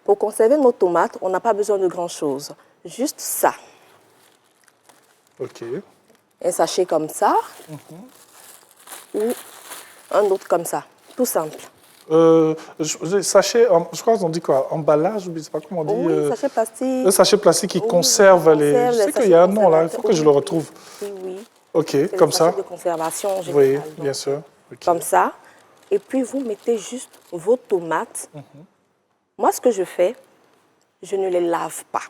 Pour conserver nos tomates, on n'a pas besoin de grand-chose. Juste ça. OK. Un sachet comme ça, ou un autre comme ça. Tout simple. Sachet, je crois qu'on dit quoi? Emballage, je ne sais pas comment on dit. Oui, sachet plastique. Un sachet plastique qui Oui, conserve les... conserve Je sais les qu'il y a un sachets nom là, il faut que je le retrouve. Oui, oui. OK, C'est comme le ça. sachet de conservation en Oui, général. bien Donc, sûr. OK. comme ça. Et puis, vous mettez juste vos tomates. Moi, ce que je fais, je ne les lave pas.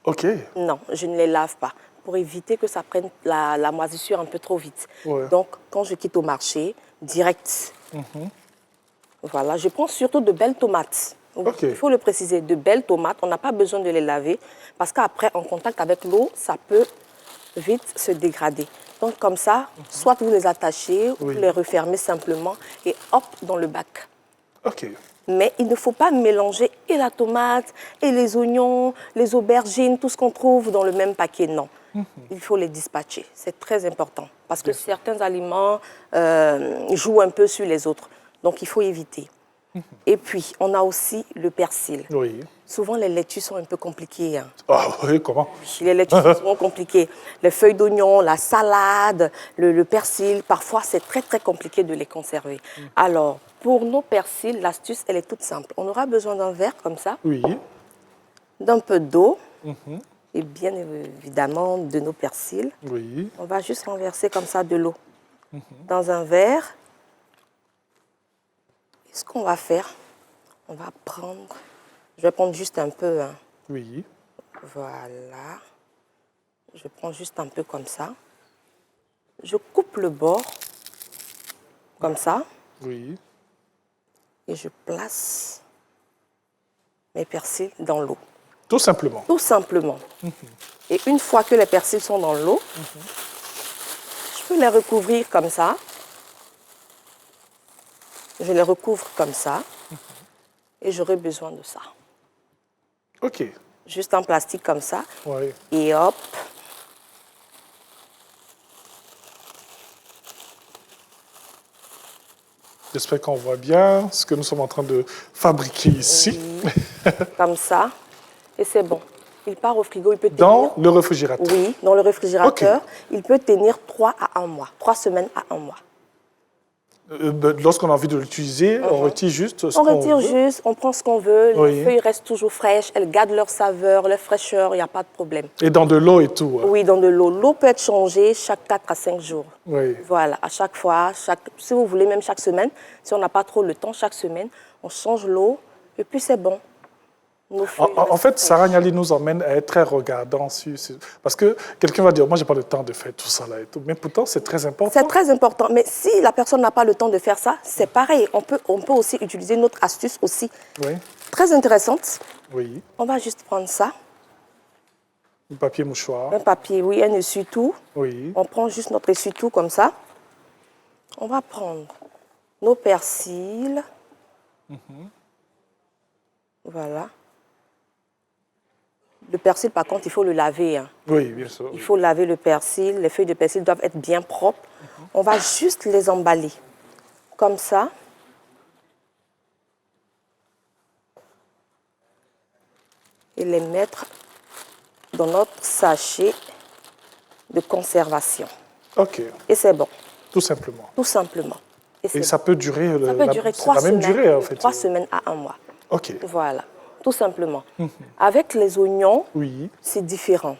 OK. Non, je ne les lave pas pour éviter que ça prenne la moisissure un peu trop vite. Ouais. Donc, quand je quitte au marché, direct. Voilà, je prends surtout de belles tomates. Ok. Il faut le préciser, de belles tomates, on n'a pas besoin de les laver parce qu'après, en contact avec l'eau, ça peut vite se dégrader. Donc, comme ça, soit vous les attachez, ou vous les refermez simplement et hop, dans le bac. OK. Mais il ne faut pas mélanger et la tomate, et les oignons, les aubergines, tout ce qu'on trouve dans le même paquet. Non, il faut les dispatcher. C'est très important parce que certains aliments jouent un peu sur les autres. Donc, il faut éviter. Et puis, on a aussi le persil. Oui. Souvent, les laitues sont un peu compliquées. Hein. Ah oui, comment? Les laitues sont souvent compliquées. Les feuilles d'oignon, la salade, le persil, parfois, c'est très, très compliqué de les conserver. Alors, pour nos persils, l'astuce, elle est toute simple. On aura besoin d'un verre comme ça, Oui. d'un peu d'eau et bien évidemment de nos persils. Oui. On va juste renverser comme ça de l'eau dans un verre. Et ce qu'on va faire, on va prendre, je vais prendre juste un peu, hein. Oui. Voilà. Je prends juste un peu comme ça. Je coupe le bord comme ça Oui. et je place mes persils dans l'eau. Tout simplement. Tout simplement. Et une fois que les persils sont dans l'eau, je peux les recouvrir comme ça. Je les recouvre comme ça. Et j'aurai besoin de ça. OK. Juste en plastique comme ça. Oui. Et hop. J'espère qu'on voit bien ce que nous sommes en train de fabriquer ici. Comme ça. Et c'est bon. Il part au frigo, il peut tenir... Dans le réfrigérateur. Oui, dans le réfrigérateur. Ok. Il peut tenir 3 à 1 mois. 3 semaines à 1 mois. Lorsqu'on a envie de l'utiliser, on retire juste ce On qu'on retire veut. juste, on prend ce qu'on veut. Oui. Les feuilles restent toujours fraîches. Elles gardent leur saveur, leur fraîcheur. Il n'y a pas de problème. Et dans de l'eau et tout. Hein. Oui, dans de l'eau. L'eau peut être changée chaque 4 à 5 jours. Oui. Voilà, à chaque fois, si vous voulez, même chaque semaine. Si on n'a pas trop le temps, chaque semaine, on change l'eau et puis c'est bon. En fait, Sarah Niali nous emmène à être très regardant parce que quelqu'un va dire, moi, j'ai pas le temps de faire tout ça là et tout. Mais pourtant, c'est très important. C'est très important. Mais si la personne n'a pas le temps de faire ça, c'est pareil. On peut aussi utiliser notre astuce aussi. Oui. Très intéressante. Oui. On va juste prendre ça. Un papier mouchoir. Un papier, oui, un essuie-tout. Oui. On prend juste notre essuie-tout comme ça. On va prendre nos persils. Voilà. Le persil, par contre, il faut le laver. Hein. Oui, bien sûr. Il faut laver le persil. Les feuilles de persil doivent être bien propres. On va juste les emballer. Comme ça. Et les mettre dans notre sachet de conservation. OK. Et c'est bon. Tout simplement. Tout simplement. Et ça peut durer... Ça peut durer 3 semaines. même durée, en fait. 3 semaines à 1 mois. OK. Voilà. Tout simplement. Avec les oignons, Oui. c'est différent.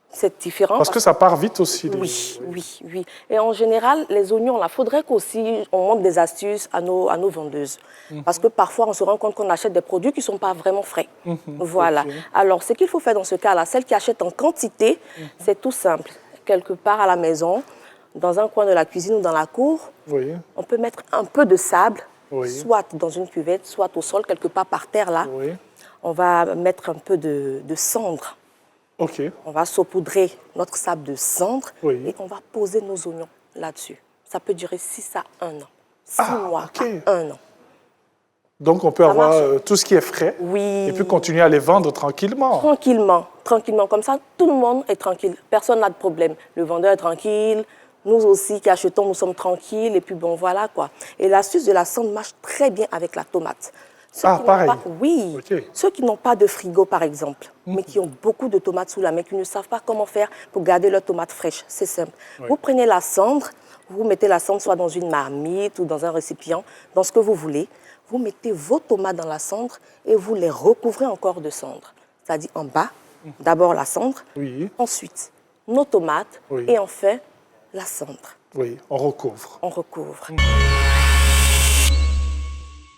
C'est différent. Parce que ça part vite aussi. Oui. Et en général, les oignons, il faudrait qu'aussi on montre des astuces à nos vendeuses. Parce que parfois, on se rend compte qu'on achète des produits qui ne sont pas vraiment frais. Voilà. Ok. Alors, ce qu'il faut faire dans ce cas-là, celle qui achète en quantité, c'est tout simple. Quelque part à la maison, dans un coin de la cuisine ou dans la cour, Oui. on peut mettre un peu de sable, Oui. soit dans une cuvette, soit au sol, quelque part par terre là. Oui. On va mettre un peu de cendre. OK. On va saupoudrer notre sable de cendre Oui. et on va poser nos oignons là-dessus. Ça peut durer 6 à 1 an. 6 mois OK. à 1 an. Donc, on peut Ça avoir marche. tout ce qui est frais Oui. et puis continuer à les vendre tranquillement. Tranquillement, tranquillement. Comme ça, tout le monde est tranquille. Personne n'a de problème. Le vendeur est tranquille. Nous aussi qui achetons, nous sommes tranquilles. Et puis bon, voilà quoi. Et l'astuce de la cendre marche très bien avec la tomate. pareil. Oui. Okay. Ceux qui n'ont pas de frigo, par exemple, mais qui ont beaucoup de tomates sous la main, qui ne savent pas comment faire pour garder leurs tomates fraîches, c'est simple. Oui. Vous prenez la cendre, vous mettez la cendre soit dans une marmite ou dans un récipient, dans ce que vous voulez. Vous mettez vos tomates dans la cendre et vous les recouvrez encore de cendre. C'est-à-dire en bas, d'abord la cendre, ensuite nos tomates et enfin la cendre. Oui, on recouvre. On recouvre.